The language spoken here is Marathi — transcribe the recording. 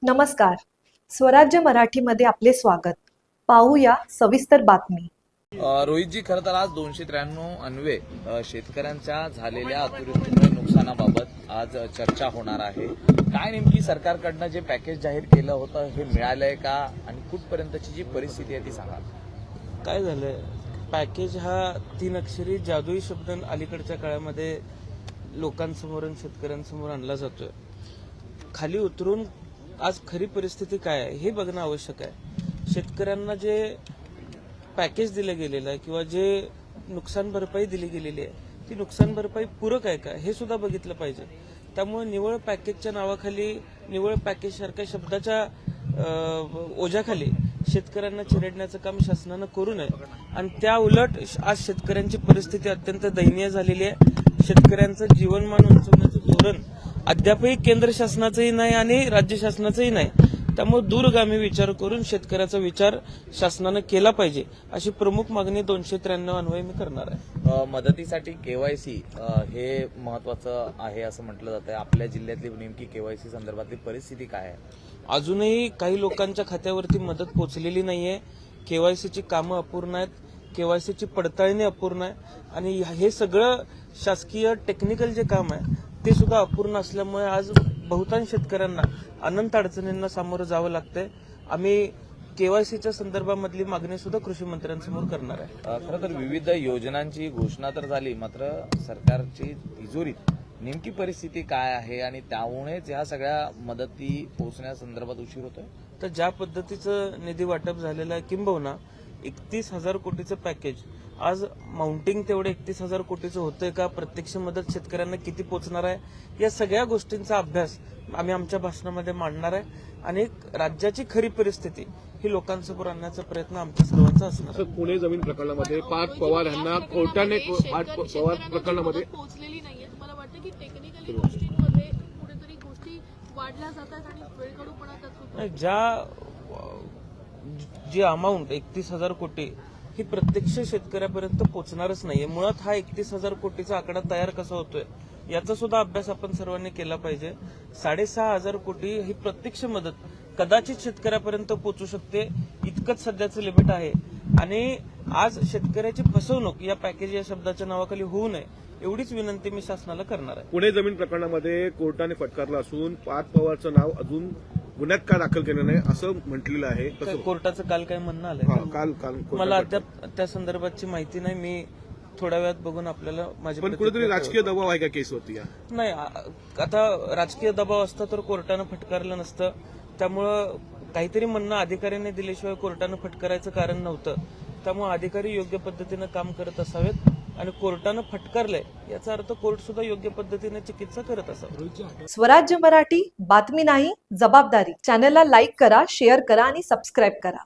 नमस्कार. स्वराज्य मराठीमध्ये आपले स्वागत. पाहूया सविस्तर बातमी. रोहितजी, खरं तर आज 293 अन्वे शेतकऱ्यांच्या झालेल्या अतिवृष्टीमुळे नुकसानाबाबत आज चर्चा होणार आहे. काय नेमकी सरकारकडनं जे पॅकेज जाहीर केलं होतं हे मिळालंय का आणि कुठपर्यंतची जी परिस्थिती आहे ती सांगा. काय झालंय, पॅकेज हा 3 अक्षरी जादुई शब्द अलीकडच्या काळामध्ये लोकांसमोर आणि शेतकऱ्यांसमोर आणला जातोय. खाली उतरून आज खरी परिस्थिती काय आहे हे बघणं आवश्यक आहे. शेतकऱ्यांना जे पॅकेज दिलं गेलेलं आहे किंवा जे नुकसान भरपाई दिली गेलेली आहे ती नुकसान भरपाई पूरक आहे का हे सुद्धा बघितलं पाहिजे. त्यामुळे निवळ पॅकेजच्या नावाखाली, निवळ पॅकेज सारख्या शब्दाच्या ओझ्याखाली शेतकऱ्यांना चिरडण्याचं काम शासनानं करू नये. आणि त्या उलट आज शेतकऱ्यांची परिस्थिती अत्यंत दयनीय झालेली आहे. शेतकऱ्यांचं जीवनमान उंचवण्याचं धोरण अद्यापही केंद्र शासनाचंही नाही आणि राज्य शासनाचंही नाही. त्यामुळे दूरगामी विचार करून शेतकऱ्याचा विचार शासनानं केला पाहिजे अशी प्रमुख मागणी 293 अन्वये मी करणार आहे. मदतीसाठी केवायसी हे महत्वाचं आहे असं म्हटलं जातं. आपल्या जिल्ह्यातली नेमकी केवायसी संदर्भातली परिस्थिती काय आहे? अजूनही काही लोकांच्या खात्यावरती मदत पोहोचलेली नाहीये. केवायसीची कामं अपूर्ण आहेत, केवायसीची पडताळणी अपूर्ण आहे आणि हे सगळं शासकीय टेक्निकल जे काम आहे ते सुद्धा अपूर्ण असल्यामुळे आज बहुतांश शेतकऱ्यांना अनंत अडचणींना सामोरं जावं लागतंय. आम्ही केवायसीच्या संदर्भामधली मागणी सुद्धा कृषी मंत्र्यांसमोर करणार आहे. खरं तर विविध योजनांची घोषणा तर झाली, मात्र सरकारची तिजोरीत नेमकी परिस्थिती काय आहे आणि त्यामुळेच या सगळ्या मदती पोहोचण्यासंदर्भात उशीर होतोय. तर ज्या पद्धतीचं निधी वाटप झालेलं आहे, किंबहुना 31,000 कोटीचं पॅकेज आज माउंटिंग तेवढे 31,000 कोटीचं होतंय का, प्रत्यक्ष मदत शेतकऱ्यांना किती पोहोचणार आहे, या सगळ्या गोष्टींचा अभ्यास आम्ही आमच्या भाषणामध्ये मांडणार आहे आणि राज्याची खरी परिस्थिती ही लोकांसमोर आणण्याचा प्रयत्न आमच्या सर्वांचा असणार. पुणे जमीन प्रकरणामध्ये पार्थ पवार यांना कोर्टाने पवार प्रकरणामध्ये पोहोचलेली नाहीये. तुम्हाला वाटतं की टेक्निकली गोष्टींमध्ये कुठेतरी गोष्टी वाढल्या जातात आणि वेळकाढूपणा त्यात होतो? जी अमाऊंट 31,000 कोटी ही प्रत्यक्ष शेतकऱ्यापर्यंत पोहोचणारच नाहीये. मुळात हा 31,000 कोटीचा आकडा तयार कसा होतोय याचा सुद्धा अभ्यास आपण सर्वांनी केला पाहिजे. 6,500 कोटी ही प्रत्यक्ष मदत कदाचित शेतकऱ्यापर्यंत पोहोचू शकते, इतकंच सध्याचं लिमिट आहे. आणि आज शेतकऱ्याची फसवणूक या पॅकेज या शब्दाच्या नावाखाली होऊ नये एवढीच विनंती मी शासनाला करणार आहे. पुणे जमीन प्रकरणामध्ये कोर्टाने फटकारलं असून पार्थ पवारचं नाव अजून गुन्ह्यात का दाखल केलं नाही असं म्हटलेलं आहे. कोर्टाचं काल काय म्हणणं आलंय? काल मला अद्याप त्या संदर्भातची माहिती नाही. मी थोड्या वेळात बघून आपल्याला माझी पण कुठेतरी राजकीय दबाव आहे का केसवरती? नाही, आता राजकीय दबाव असता तर कोर्टानं फटकारलं नसतं. त्यामुळं काहीतरी म्हणणं अधिकाऱ्यांनी दिल्याशिवाय कोर्टानं फटकारायचं कारण नव्हतं. त्यामुळे अधिकारी योग्य पद्धतीनं काम करत असावेत आणि कोर्टानं फटकारलंय याचा अर्थ कोर्ट सुद्धा योग्य पद्धतीने चिकित्सा करत असावं. स्वराज्य मराठी, बातमी नाही जबाबदारी. चॅनलला लाईक करा, शेअर करा आणि सबस्क्राईब करा.